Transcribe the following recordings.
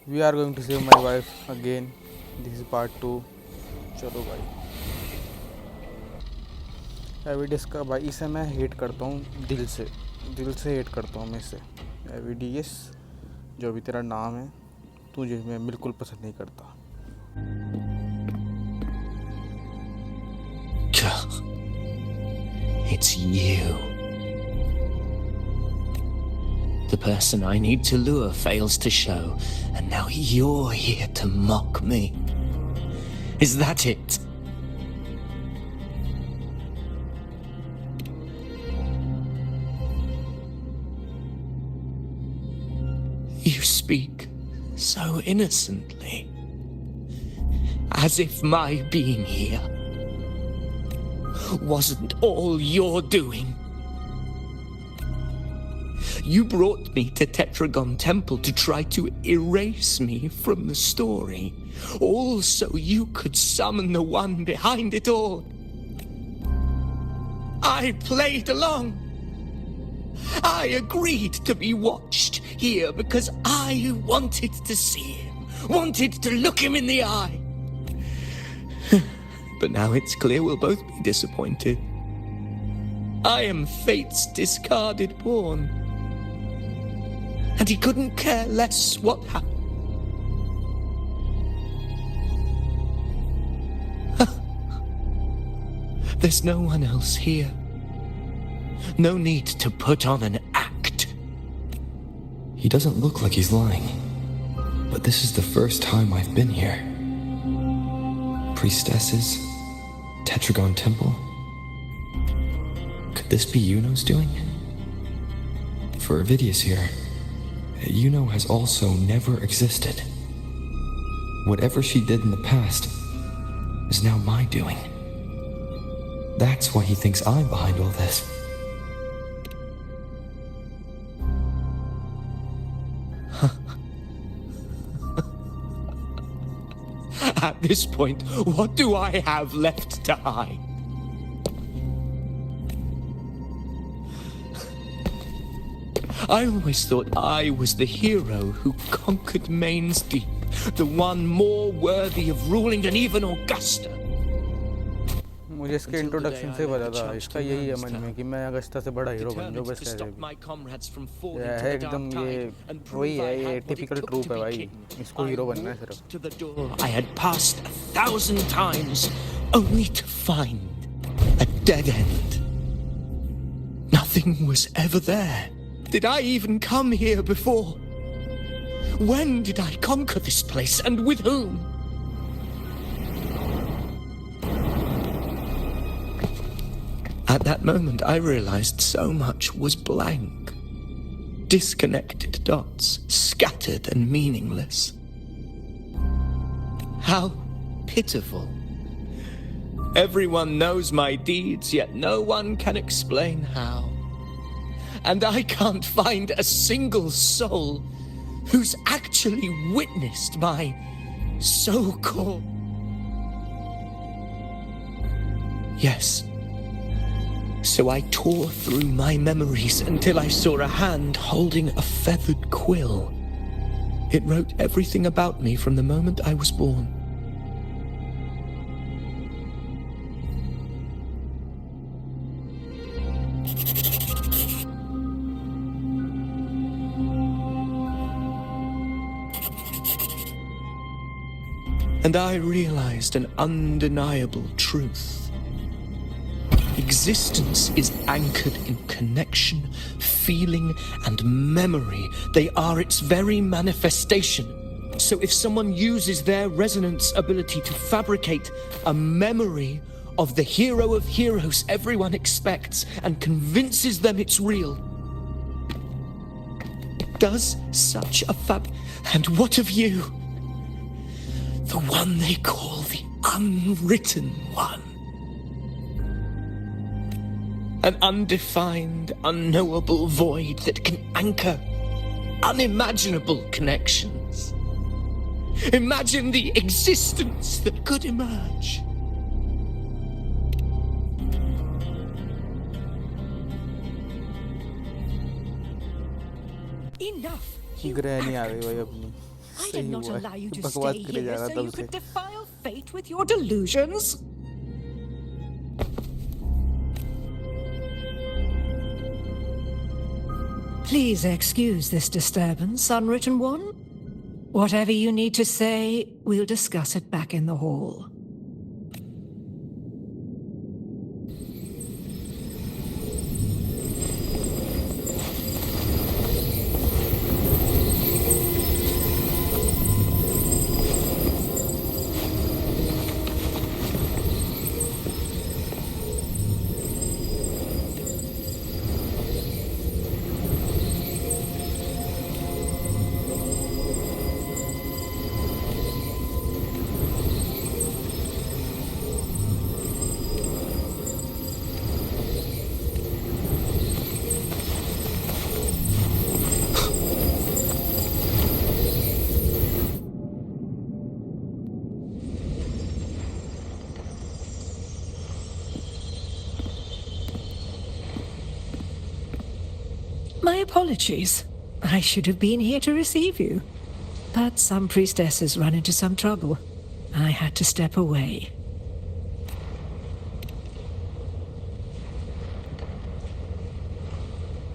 We are going to save my wife again. This is part 2. चलो भाई, एविडियस का भाई इसे मैं हेट करता हूँ दिल से हेट करता हूँ मैं इसे। एविडियस, जो भी तेरा नाम है, तुझे मैं बिल्कुल पसंद नहीं करता। It's you. The person I need to lure fails to show, and now you're here to mock me. Is that it? You speak so innocently, as if my being here wasn't all you're doing. You brought me to Tetragon Temple to try to erase me from the story, all so you could summon the one behind it all. I played along. I agreed to be watched here because I wanted to see him, wanted to look him in the eye. But now it's clear we'll both be disappointed. I am fate's discarded pawn. And he couldn't care less what happened. There's no one else here. No need to put on an act. He doesn't look like he's lying. But this is the first time I've been here. Priestesses? Tetragon Temple? Could this be Yuno's doing? For Avidius here, Yuno has also never existed. Whatever she did in the past is now my doing. That's why he thinks I'm behind all this. At this point, what do I have left to hide? I always thought I was the hero who conquered Main's Deep, the one more worthy of ruling than even Augusta. मुझे इसके introduction से पता था, इसका यही है मन में कि मैं अगस्ता से बड़ा हीरो बन जाऊँ बस कैसे भी। ये है एकदम, ये वही है, ये टिपिकल ट्रूप है भाई, इसको हीरो बनना है सिर्फ। I had passed 1,000 times only to find a dead end. Nothing was ever there. Did I even come here before? When did I conquer this place, and with whom? At that moment, I realized so much was blank. Disconnected dots, scattered and meaningless. How pitiful. Everyone knows my deeds, yet no one can explain how. And I can't find a single soul who's actually witnessed my so-called... Yes. So I tore through my memories until I saw a hand holding a feathered quill. It wrote everything about me from the moment I was born. And I realized an undeniable truth. Existence is anchored in connection, feeling, and memory. They are its very manifestation. So if someone uses their resonance ability to fabricate a memory of the hero of heroes everyone expects and convinces them it's real, does such a And what of you? The one they call the unwritten one. An undefined, unknowable void that can anchor unimaginable connections. Imagine the existence that could emerge. Enough. ग्रह नहीं आ गई भाई अपनी। I सही did not हुआ allow you to बकवास stay करे जा here रहा so था you उसे could defile fate with your delusions. Please excuse this disturbance, Unwritten One. Whatever you need to say, we'll discuss it back in the hall. My apologies. I should have been here to receive you. But some priestesses run into some trouble. I had to step away.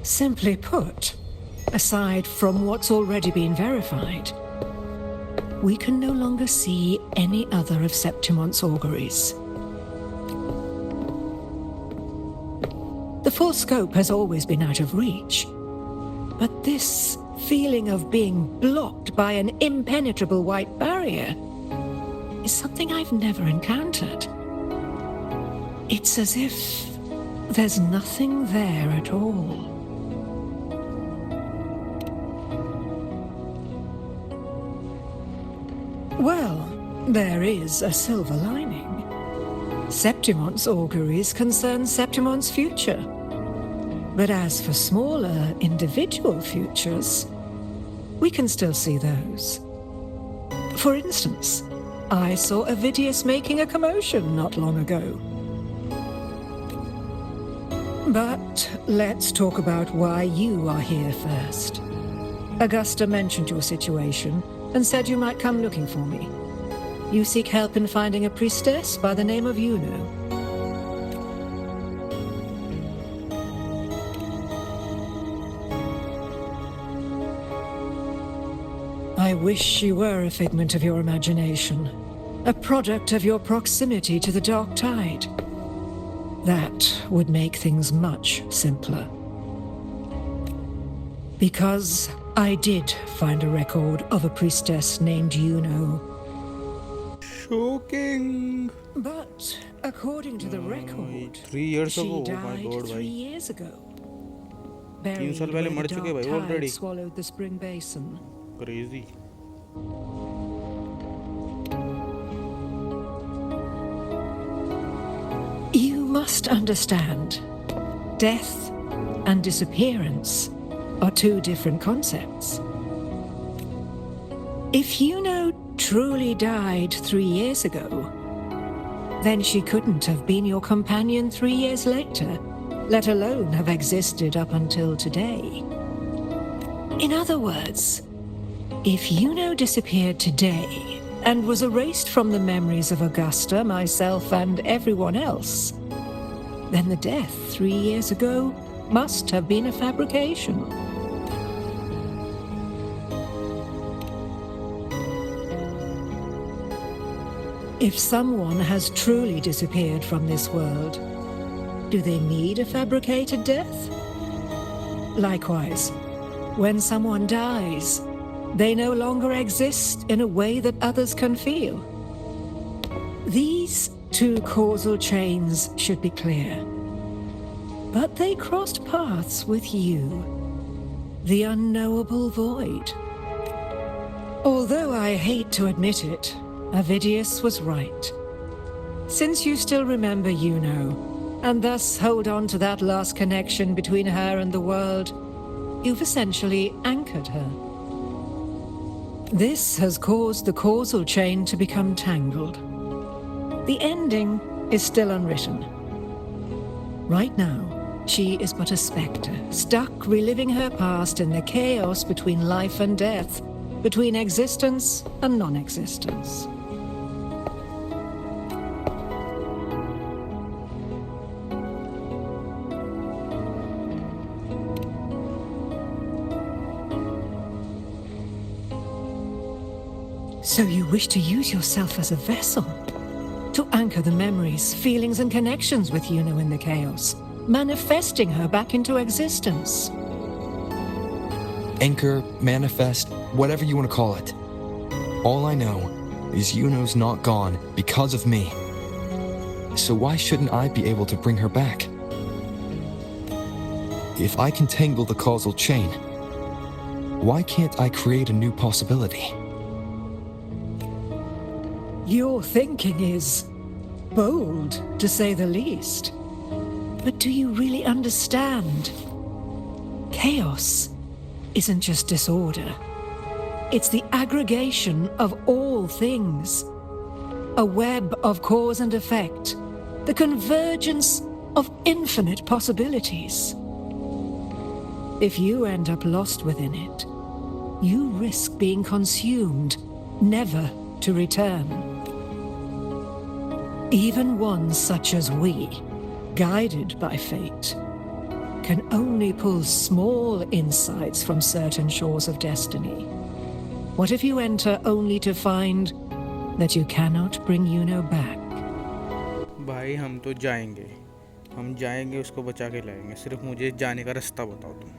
Simply put, aside from what's already been verified, we can no longer see any other of Septimon's auguries. The full scope has always been out of reach, but this feeling of being blocked by an impenetrable white barrier is something I've never encountered. It's as if there's nothing there at all. Well, there is a silver lining. Septimon's auguries concern Septimon's future. But as for smaller, individual futures, we can still see those. For instance, I saw Avidius making a commotion not long ago. But let's talk about why you are here first. Augusta mentioned your situation and said you might come looking for me. You seek help in finding a priestess by the name of Iuno. I wish she were a figment of your imagination, a product of your proximity to the dark tide. That would make things much simpler. Because I did find a record of a priestess named Iuno. Shocking. But according to the record, 3 years she ago, oh my died god 3 भाई years ago. 3 साल पहले मर चुके भाई already. Swallowed the spring basin. Crazy. You must understand, death and disappearance are two different concepts. If Iuno truly died 3 years ago, then she couldn't have been your companion 3 years later, let alone have existed up until today. In other words, if Iuno disappeared today and was erased from the memories of Augusta, myself, and everyone else, then the death 3 years ago must have been a fabrication. If someone has truly disappeared from this world, do they need a fabricated death? Likewise, when someone dies, they no longer exist in a way that others can feel. These two causal chains should be clear. But they crossed paths with you, the unknowable void. Although I hate to admit it, Avidius was right. Since you still remember Iuno, and thus hold on to that last connection between her and the world, you've essentially anchored her. This has caused the causal chain to become tangled. The ending is still unwritten. Right now, she is but a spectre, stuck reliving her past in the chaos between life and death, between existence and non-existence. So you wish to use yourself as a vessel to anchor the memories, feelings, and connections with Yuno in the chaos, manifesting her back into existence. Anchor, manifest, whatever you want to call it. All I know is Yuno's not gone because of me. So why shouldn't I be able to bring her back? If I can tangle the causal chain, why can't I create a new possibility? Your thinking is bold, to say the least. But do you really understand? Chaos isn't just disorder. It's the aggregation of all things. A web of cause and effect. The convergence of infinite possibilities. If you end up lost within it, you risk being consumed, never to return. Even one such as we, guided by fate, can only pull small insights from certain shores of destiny. What if you enter only to find that you cannot bring Yuno back? भाई हम तो जाएंगे उसको बचा के लाएंगे, सिर्फ मुझे जाने का रास्ता बताओ तुम।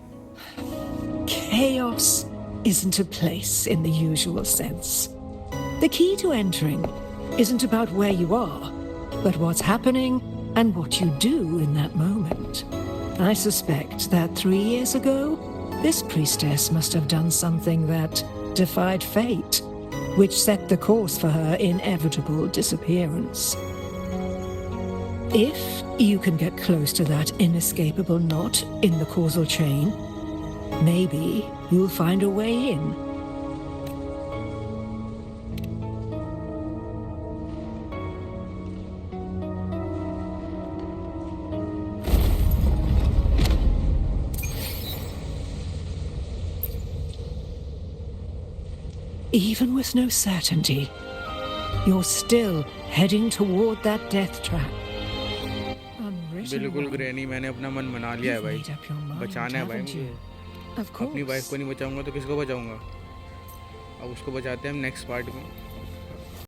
Chaos isn't a place in the usual sense. The key to entering isn't about where you are, but what's happening and what you do in that moment. I suspect that 3 years ago, this priestess must have done something that defied fate, which set the course for her inevitable disappearance. If you can get close to that inescapable knot in the causal chain, maybe you'll find a way in. Even with no certainty, you're still heading toward that death trap. बिल्कुल granny, मैंने अपना मन बना लिया है भाई, बचाना है भाई मुझे। अपनी वाइफ को नहीं बचाऊंगा तो किसको बचाऊंगा? अब उसको बचाते हैं हम नेक्स्ट पार्ट में।